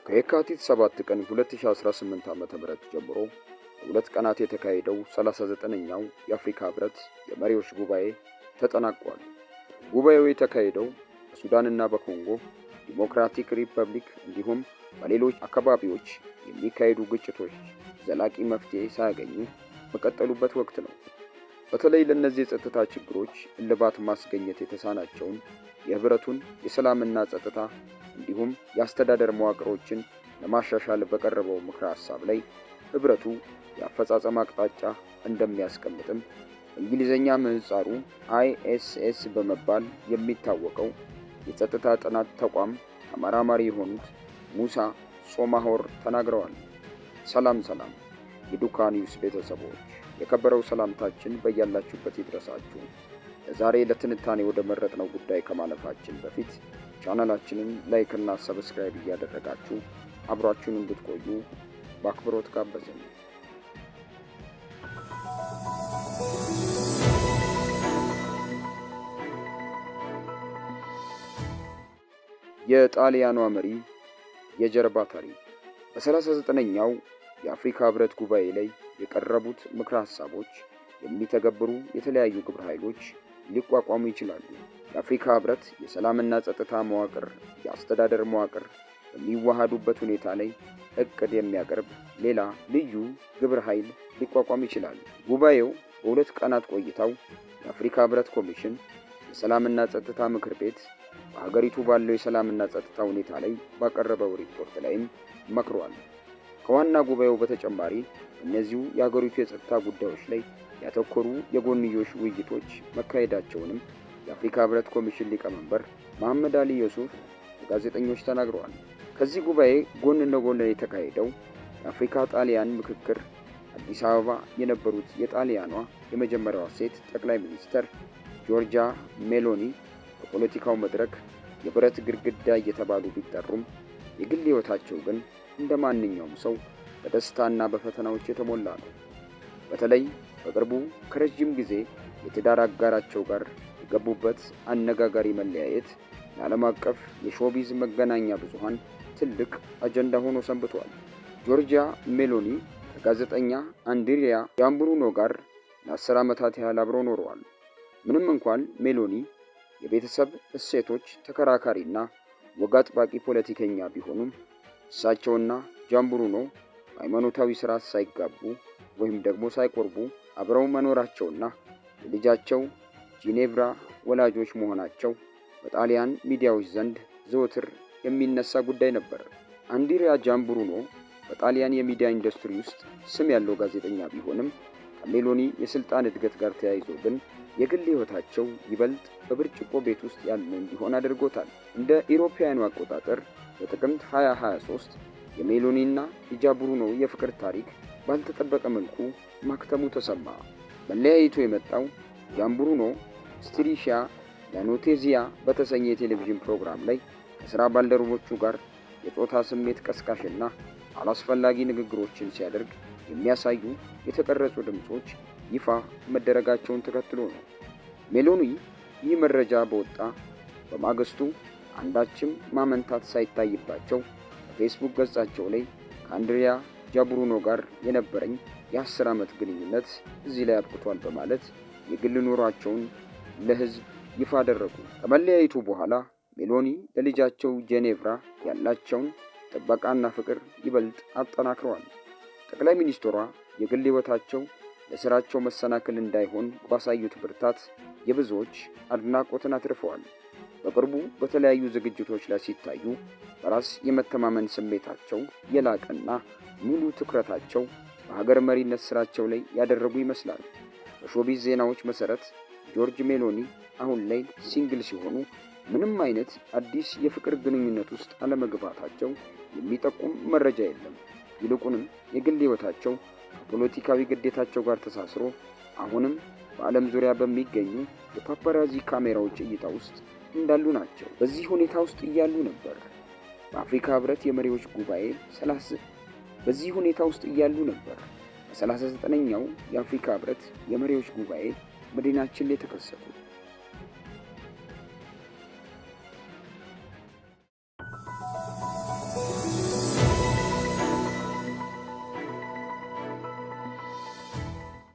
ከየካቲት 7 ቀን 2018 ዓ.ም ጀምሮ ለሁለት ቀናት የተካሄደው 39ኛው የአፍሪካ ህብረት የመሪዎች ጉባኤ ተጠናቋል። ጉባኤው የተካሄደው በሱዳንና በኮንጎ ዲሞክራቲክ ሪፐብሊክ እንዲሁም በሌሎች አካባቢዎች የሚካሄዱ ግጭቶች ዘላቂ መፍትሄ ሳያገኙ በቀጠሉበት ወቅት ነው። በተለይ ለእነዚህ የጸጥታ ችግሮች እልባት ማስገኘት የተሳናቸውን የህብረቱን የሰላምና ጸጥታ እንዲሁም የአስተዳደር መዋቅሮችን ለማሻሻል በቀረበው ምክረ ሐሳብ ላይ ህብረቱ የአፈጻጸም አቅጣጫ እንደሚያስቀምጥም በእንግሊዝኛ ምህጻሩ ISS በመባል የሚታወቀው የጸጥታ ጥናት ተቋም ተመራማሪ የሆኑት ሙሳ ሶማሆር ተናግረዋል። ሰላም የዱካ ኒውስ ቤተሰቦች፣ የከበረው ሰላምታችን በያላችሁበት ይድረሳችሁ። ዛሬ ለትንታኔ ወደ መረጥነው ጉዳይ ከማለፋችን በፊት ቻናላችንን ላይክ እና ሰብስክራይብ እያደረጋችሁ አብራችሁን እንድትቆዩ በአክብሮት ጋበዝን። የጣሊያኗ መሪ የጀርባ ታሪክ። በ39ኛው የአፍሪካ ህብረት ጉባኤ ላይ የቀረቡት ምክረ ሐሳቦች የሚተገብሩ የተለያዩ ግብረ ኃይሎች ሊቋቋሙ ይችላሉ። የአፍሪካ ህብረት የሰላምና ጸጥታ መዋቅር፣ የአስተዳደር መዋቅር በሚዋሃዱበት ሁኔታ ላይ እቅድ የሚያቀርብ ሌላ ልዩ ግብረ ኃይል ሊቋቋም ይችላል። ጉባኤው በሁለት ቀናት ቆይታው የአፍሪካ ህብረት ኮሚሽን፣ የሰላምና ጸጥታ ምክር ቤት በሀገሪቱ ባለው የሰላምና ጸጥታ ሁኔታ ላይ ባቀረበው ሪፖርት ላይም መክሯል። ከዋና ጉባኤው በተጨማሪ እነዚሁ የሀገሪቱ የጸጥታ ጉዳዮች ላይ ያተኮሩ የጎንዮሽ ውይይቶች መካሄዳቸውንም የአፍሪካ ህብረት ኮሚሽን ሊቀመንበር መሐመድ አሊ ዩሱፍ ለጋዜጠኞች ተናግረዋል። ከዚህ ጉባኤ ጎን ለጎን የተካሄደው የአፍሪካ ጣሊያን ምክክር አዲስ አበባ የነበሩት የጣሊያኗ የመጀመሪያዋ ሴት ጠቅላይ ሚኒስትር ጆርጂያ ሜሎኒ በፖለቲካው መድረክ የብረት ግድግዳ እየተባሉ ቢጠሩም የግል ህይወታቸው ግን እንደ ማንኛውም ሰው በደስታና በፈተናዎች የተሞላ ነው። በተለይ በቅርቡ ከረጅም ጊዜ የትዳር አጋራቸው ጋር የገቡበት አነጋጋሪ መለያየት ለዓለም አቀፍ የሾቢዝ መገናኛ ብዙሃን ትልቅ አጀንዳ ሆኖ ሰንብቷል። ጆርጂያ ሜሎኒ ከጋዜጠኛ አንድሪያ ጃምቡሩኖ ጋር ለ10 ዓመታት ያህል አብረው ኖረዋል። ምንም እንኳን ሜሎኒ የቤተሰብ እሴቶች ተከራካሪና ወግ አጥባቂ ፖለቲከኛ ቢሆኑም እሳቸውና ጃምቡሩኖ ሃይማኖታዊ ስርዓት ሳይጋቡ ወይም ደግሞ ሳይቆርቡ አብረው መኖራቸውና የልጃቸው ጂኔቭራ ወላጆች መሆናቸው በጣሊያን ሚዲያዎች ዘንድ ዘወትር የሚነሳ ጉዳይ ነበር። አንድሪያ ጃምቡሩኖ በጣሊያን የሚዲያ ኢንዱስትሪ ውስጥ ስም ያለው ጋዜጠኛ ቢሆንም ከሜሎኒ የስልጣን እድገት ጋር ተያይዞ ግን የግል ህይወታቸው ይበልጥ በብርጭቆ ቤት ውስጥ ያለ እንዲሆን አድርጎታል። እንደ ኢሮፓውያኑ አቆጣጠር በጥቅምት 2023 የሜሎኒና የጃምቡሩኖ የፍቅር ታሪክ ባልተጠበቀ መልኩ ማክተሙ ተሰማ። መለያየቱ የመጣው ጃምቡሩኖ ስትሪሺያ ላኖቴዚያ በተሰኘ የቴሌቪዥን ፕሮግራም ላይ ከሥራ ባልደረቦቹ ጋር የጾታ ስሜት ቀስቃሽና አላስፈላጊ ንግግሮችን ሲያደርግ የሚያሳዩ የተቀረጹ ድምጾች ይፋ መደረጋቸውን ተከትሎ ነው። ሜሎኒ ይህ መረጃ በወጣ በማግስቱ አንዳችም ማመንታት ሳይታይባቸው በፌስቡክ ገጻቸው ላይ ከአንድሪያ ጃምቡሩኖ ጋር የነበረኝ የ10 ዓመት ግንኙነት እዚህ ላይ አብቅቷል በማለት የግል ኑሯቸውን ለህዝብ ይፋ አደረጉ። ከመለያየቱ በኋላ ሜሎኒ ለልጃቸው ጄኔቭራ ያላቸውን ጥበቃና ፍቅር ይበልጥ አጠናክረዋል። ጠቅላይ ሚኒስትሯ የግል ህይወታቸው ለስራቸው መሰናክል እንዳይሆን ባሳዩት ብርታት የብዙዎች አድናቆትን አትርፈዋል። በቅርቡ በተለያዩ ዝግጅቶች ላይ ሲታዩ በራስ የመተማመን ስሜታቸው የላቀና ሙሉ ትኩረታቸው በሀገር መሪነት ስራቸው ላይ ያደረጉ ይመስላል። በሾቢዝ ዜናዎች መሰረት ጆርጅ ሜሎኒ አሁን ላይ ሲንግል ሲሆኑ ምንም አይነት አዲስ የፍቅር ግንኙነት ውስጥ አለመግባታቸው የሚጠቁም መረጃ የለም። ይልቁንም የግል ህይወታቸው ከፖለቲካዊ ግዴታቸው ጋር ተሳስሮ አሁንም በዓለም ዙሪያ በሚገኙ የፓፓራዚ ካሜራዎች እይታ ውስጥ እንዳሉ ናቸው። በዚህ ሁኔታ ውስጥ እያሉ ነበር በአፍሪካ ህብረት የመሪዎች ጉባኤ 39ኛው የአፍሪካ ህብረት የመሪዎች ጉባኤ መዲናችን ላይ ተከሰቱ።